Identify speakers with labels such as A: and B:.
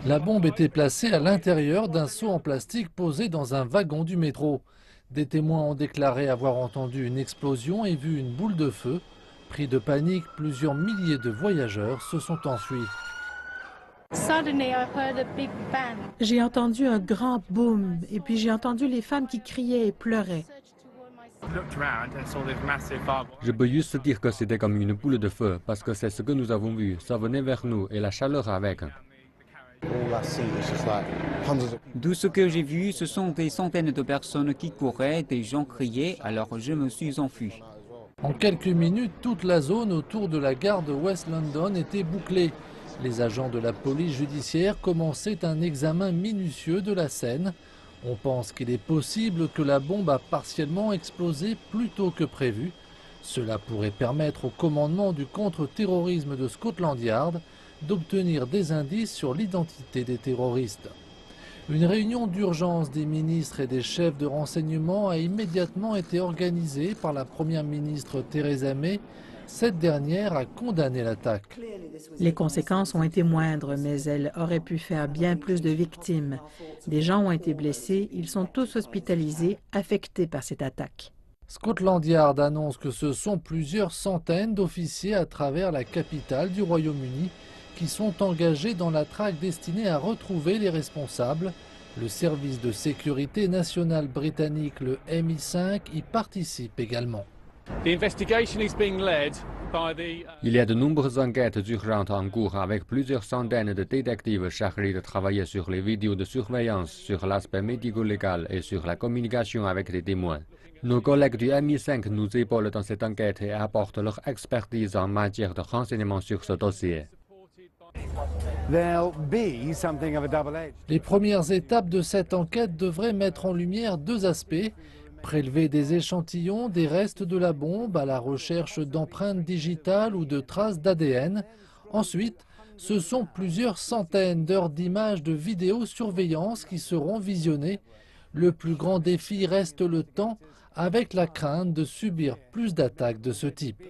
A: La bombe était placée à l'intérieur d'un seau en plastique posé dans un wagon du métro. Des témoins ont déclaré avoir entendu une explosion et vu une boule de feu. Pris de panique, plusieurs milliers de voyageurs se sont enfuis.
B: J'ai entendu un grand boom et puis j'ai entendu les femmes qui criaient et pleuraient.
C: Je peux juste dire que c'était comme une boule de feu, parce que c'est ce que nous avons vu. Ça venait vers nous et la chaleur avec.
D: Tout ce que j'ai vu, ce sont des centaines de personnes qui couraient, des gens criaient, alors je me suis enfui.
A: En quelques minutes, toute la zone autour de la gare de West London était bouclée. Les agents de la police judiciaire commençaient un examen minutieux de la scène. On pense qu'il est possible que la bombe a partiellement explosé plus tôt que prévu. Cela pourrait permettre au commandement du contre-terrorisme de Scotland Yard d'obtenir des indices sur l'identité des terroristes. Une réunion d'urgence des ministres et des chefs de renseignement a immédiatement été organisée par la première ministre Theresa May. Cette dernière a condamné l'attaque.
B: Les conséquences ont été moindres, mais elles auraient pu faire bien plus de victimes. Des gens ont été blessés, ils sont tous hospitalisés, affectés par cette attaque.
A: Scotland Yard annonce que ce sont plusieurs centaines d'officiers à travers la capitale du Royaume-Uni qui sont engagés dans la traque destinée à retrouver les responsables. Le service de sécurité nationale britannique, le MI5, y participe également.
C: Il y a de nombreuses enquêtes urgentes en cours avec plusieurs centaines de détectives chargés de travailler sur les vidéos de surveillance, sur l'aspect médico-légal et sur la communication avec les témoins. Nos collègues du MI5 nous épaulent dans cette enquête et apportent leur expertise en matière de renseignement sur ce dossier.
A: Les premières étapes de cette enquête devraient mettre en lumière deux aspects. Prélever des échantillons des restes de la bombe à la recherche d'empreintes digitales ou de traces d'ADN. Ensuite, ce sont plusieurs centaines d'heures d'images de vidéosurveillance qui seront visionnées. Le plus grand défi reste le temps, avec la crainte de subir plus d'attaques de ce type.